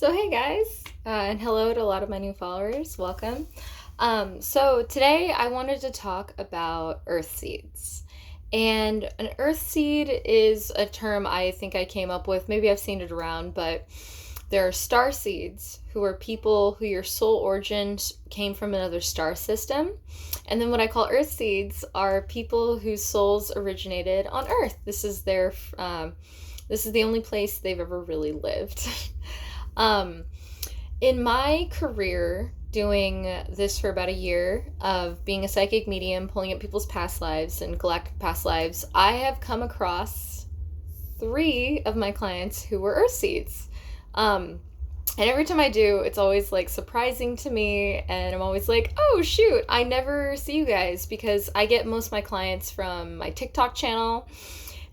So hey guys, and hello to a lot of my new followers. Welcome. So today I wanted to talk about Earthseeds. And an Earthseed is a term I think I came up with. Maybe I've seen it around, but there are Starseeds, who are people who your soul origins came from another star system. And then what I call Earthseeds are people whose souls originated on Earth. This is the only place they've ever really lived. Um, in my career, doing this for about a year of being a psychic medium, pulling up people's past lives and galactic past lives, I have come across three of my clients who were Earth Seeds. And every time I do, it's always like surprising to me, and I'm always like, oh shoot, I never see you guys because I get most of my clients from my TikTok channel.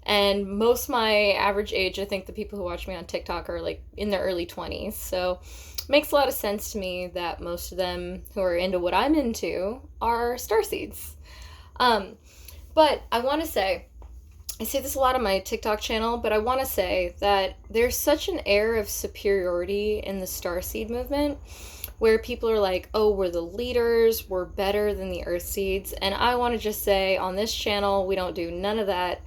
And most my average age, I think the people who watch me on TikTok are like in their early 20s. So it makes a lot of sense to me that most of them who are into what I'm into are starseeds. But I want to say, I say this a lot on my TikTok channel, but I want to say that there's such an air of superiority in the starseed movement where people are like, oh, we're the leaders, we're better than the Earthseeds. And I want to just say on this channel, we don't do none of that.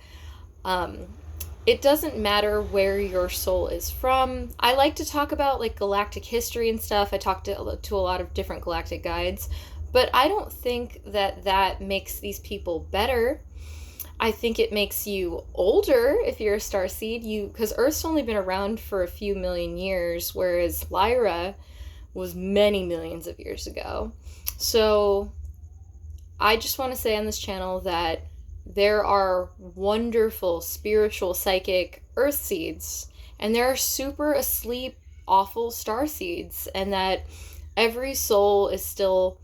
It doesn't matter where your soul is from. I like to talk about like galactic history and stuff. I talk to a lot of different galactic guides, but I don't think that makes these people better. I think it makes you older if you're a starseed. Because Earth's only been around for a few million years, whereas Lyra was many millions of years ago. So I just want to say on this channel that there are wonderful spiritual psychic earth seeds, and there are super asleep awful star seeds, and that every soul is still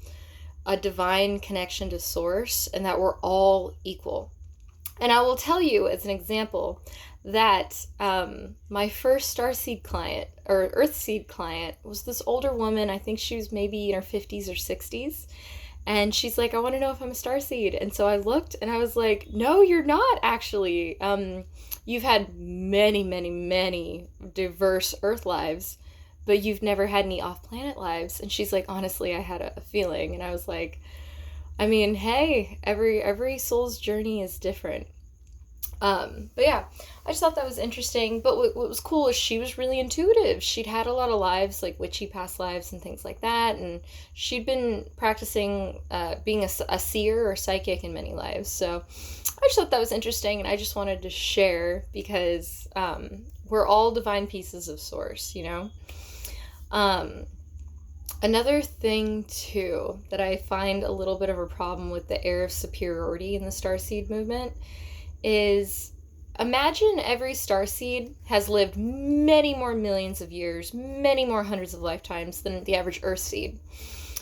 a divine connection to source, and that we're all equal. And I will tell you as an example that my first starseed client or earthseed client was this older woman. I think she was maybe in her 50s or 60s. And she's like, I want to know if I'm a starseed. And so I looked and I was like, no, you're not actually. You've had many, many, many diverse Earth lives, but you've never had any off-planet lives. And she's like, honestly, I had a feeling. And I was like, I mean, hey, every soul's journey is different. But yeah, I just thought that was interesting. But what was cool is she was really intuitive. She'd had a lot of lives, like witchy past lives and things like that. And she'd been practicing being a seer or psychic in many lives. So I just thought that was interesting. And I just wanted to share because we're all divine pieces of source, you know? Another thing, too, that I find a little bit of a problem with the air of superiority in the starseed movement is imagine every starseed has lived many more millions of years, many more hundreds of lifetimes than the average earthseed.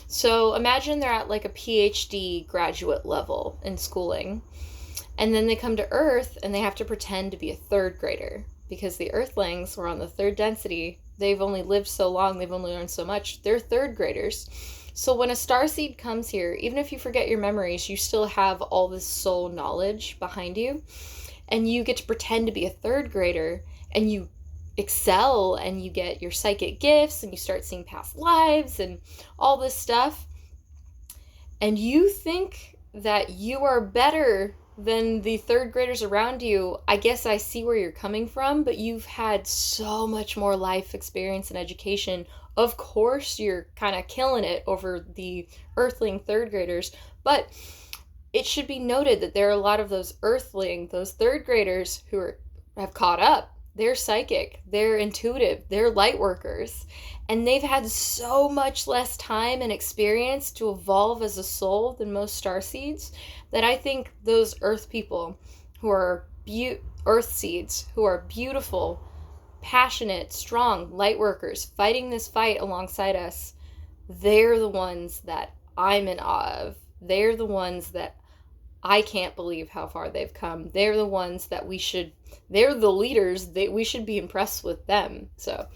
So imagine they're at like a PhD graduate level in schooling, and then they come to Earth and they have to pretend to be a third grader because the Earthlings were on the third density. They've only lived so long, they've only learned so much. They're third graders. So when a starseed comes here, even if you forget your memories, you still have all this soul knowledge behind you. And you get to pretend to be a third grader, and you excel, and you get your psychic gifts, and you start seeing past lives and all this stuff. And you think that you are better than the third graders around you. I guess I see where you're coming from, but you've had so much more life experience and education. Of course, you're kind of killing it over the earthling third graders, but it should be noted that there are a lot of those those third graders who have caught up. They're psychic, they're intuitive, they're light workers, and they've had so much less time and experience to evolve as a soul than most starseeds that I think those earth people who are earth seeds, who are beautiful, passionate, strong light workers fighting this fight alongside us, they're the ones that I'm in awe of. They're the ones that I can't believe how far they've come. They're the ones that they're the leaders. We should be impressed with them. So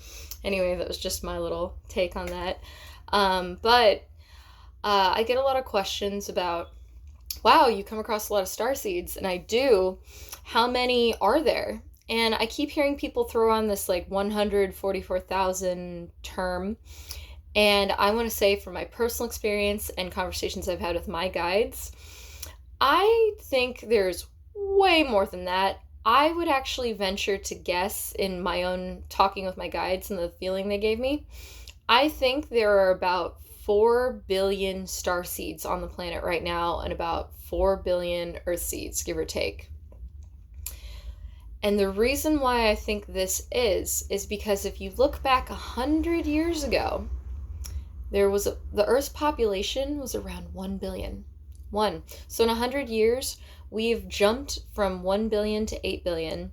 anyway, that was just my little take on that. But I get a lot of questions about, wow, you come across a lot of starseeds, and I do. How many are there? And I keep hearing people throw on this like 144,000 term. And I want to say, from my personal experience and conversations I've had with my guides, I think there's way more than that. I would actually venture to guess, in my own talking with my guides and the feeling they gave me, I think there are about 4 billion starseeds on the planet right now and about 4 billion Earthseeds, give or take. And the reason why I think this is because if you look back 100 years ago, the Earth's population was around 1 billion. One. So in 100 years, we've jumped from 1 billion to 8 billion.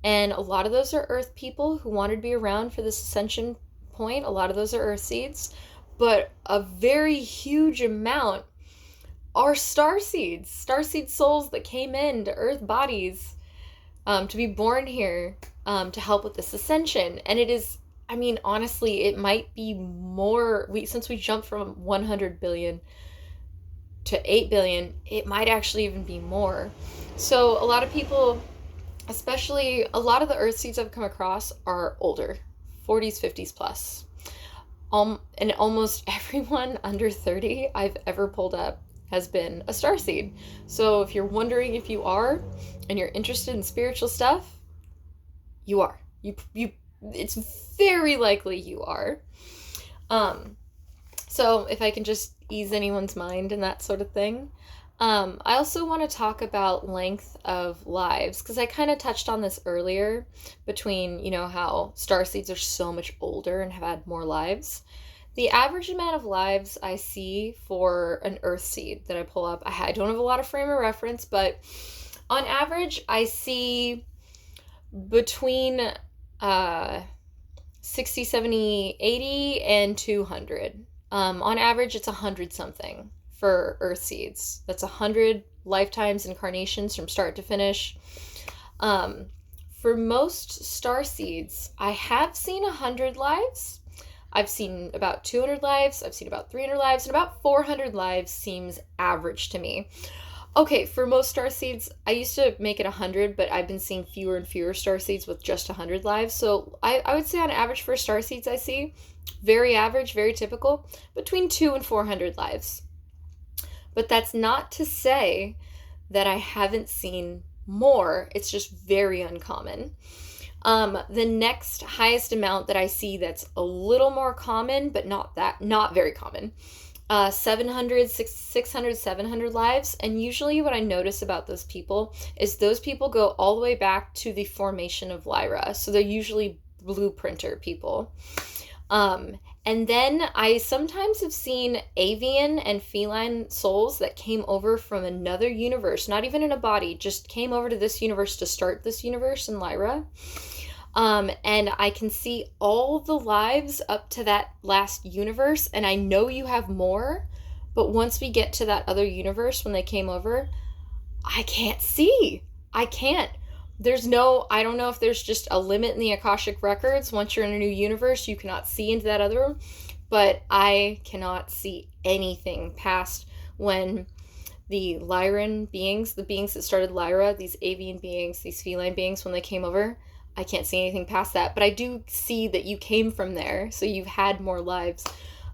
And a lot of those are Earth people who wanted to be around for this ascension point. A lot of those are Earthseeds. But a very huge amount are starseed souls that came into Earth bodies to be born here to help with this ascension. And it is, I mean, honestly, it might be more, since we jumped from 100 billion to 8 billion, it might actually even be more. So a lot of people, especially a lot of the Earthseeds I've come across, are older, 40s, 50s plus. And almost everyone under 30 I've ever pulled up has been a starseed. So if you're wondering if you are, and you're interested in spiritual stuff, you are. It's very likely you are. So if I can just ease anyone's mind and that sort of thing. I also want to talk about length of lives, because I kind of touched on this earlier between, how starseeds are so much older and have had more lives. The average amount of lives I see for an Earthseed that I pull up, I don't have a lot of frame of reference, but on average, I see between 60, 70, 80, and 200. On average, it's 100 something for Earthseeds. That's 100 lifetimes, incarnations from start to finish. For most starseeds, I have seen 100 lives. I've seen about 200 lives. I've seen about 300 lives, and about 400 lives seems average to me. Okay, for most starseeds, I used to make it 100, but I've been seeing fewer and fewer starseeds with just 100 lives. So I would say on average for starseeds I see, very average, very typical, between 200 and 400 lives. But that's not to say that I haven't seen more. It's just very uncommon. The next highest amount that I see that's a little more common, but not very common, 700, 600, 700 lives. And usually what I notice about those people is those people go all the way back to the formation of Lyra. So they're usually blueprinter people. And then I sometimes have seen avian and feline souls that came over from another universe, not even in a body, just came over to this universe to start this universe in Lyra. And I can see all the lives up to that last universe, and I know you have more, but once we get to that other universe when they came over, I can't see. I can't. I don't know if there's just a limit in the Akashic records. Once you're in a new universe, you cannot see into that other room, but I cannot see anything past when the Lyran beings, the beings that started Lyra, these avian beings, these feline beings, when they came over, I can't see anything past that, but I do see that you came from there, so you've had more lives.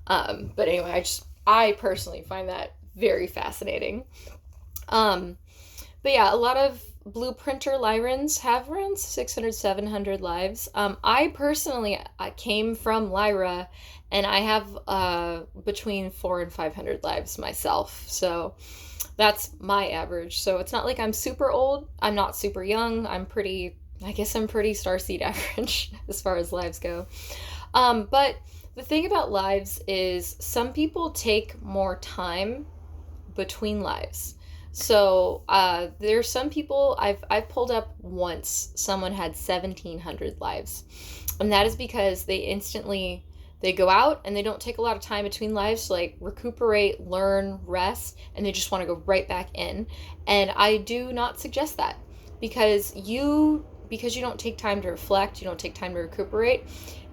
But anyway, I personally find that very fascinating. But yeah, a lot of blueprinter Lyrans have around 600, 700 lives. I personally came from Lyra, and I have between 400 and 500 lives myself, so that's my average. So it's not like I'm super old, I'm not super young, I'm pretty Starseed average as far as lives go. But the thing about lives is some people take more time between lives. So there's some people I've pulled up once, someone had 1,700 lives. And that is because they go out and they don't take a lot of time between lives to like recuperate, learn, rest, and they just want to go right back in. And I do not suggest that, because you don't take time to reflect, you don't take time to recuperate.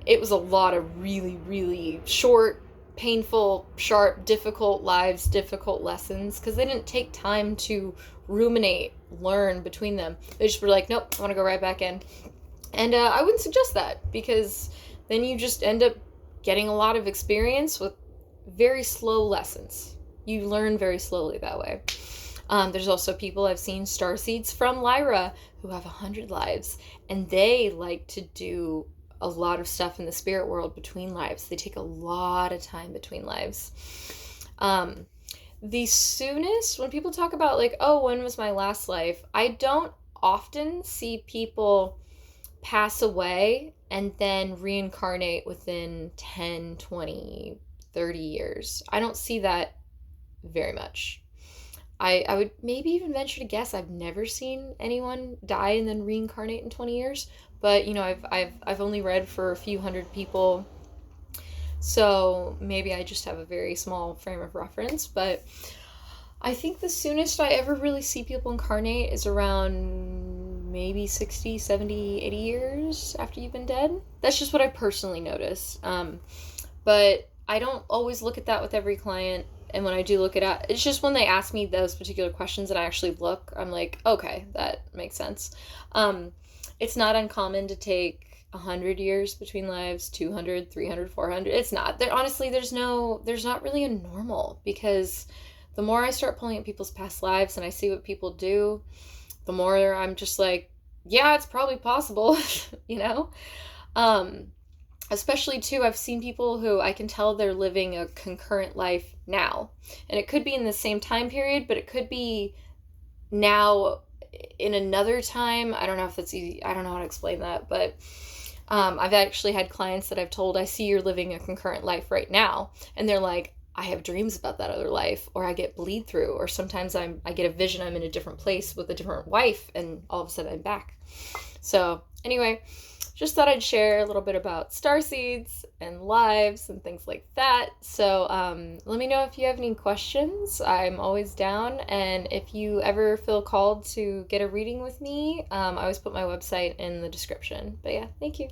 It was a lot of really, really short, painful, sharp, difficult lives, difficult lessons, because they didn't take time to ruminate, learn between them. They just were like, nope, I want to go right back in. And I wouldn't suggest that, because then you just end up getting a lot of experience with very slow lessons. You learn very slowly that way. There's also people I've seen, Starseeds from Lyra, who have 100 lives, and they like to do a lot of stuff in the spirit world between lives. They take a lot of time between lives. The soonest, when people talk about like, oh, when was my last life? I don't often see people pass away and then reincarnate within 10, 20, 30 years. I don't see that very much. I would maybe even venture to guess I've never seen anyone die and then reincarnate in 20 years. But you know, I've only read for a few hundred people, so maybe I just have a very small frame of reference. But I think the soonest I ever really see people incarnate is around maybe 60, 70, 80 years after you've been dead. That's just what I personally notice. But I don't always look at that with every client. And when I do look it up, it's just when they ask me those particular questions and I actually look, I'm like, okay, that makes sense. It's not uncommon to take 100 years between lives, 200, 300, 400. It's not. Honestly, there's not really a normal, because the more I start pulling at people's past lives and I see what people do, the more I'm just like, yeah, it's probably possible, you know? Especially too, I've seen people who I can tell they're living a concurrent life now. And it could be in the same time period, but it could be now in another time. I don't know if that's easy. I don't know how to explain that, but I've actually had clients that I've told, I see you're living a concurrent life right now. And they're like, I have dreams about that other life, or I get bleed through, or sometimes I get a vision I'm in a different place with a different wife, and all of a sudden I'm back. So anyway, just thought I'd share a little bit about starseeds and lives and things like that. So let me know if you have any questions. I'm always down. And if you ever feel called to get a reading with me, I always put my website in the description. But yeah, thank you.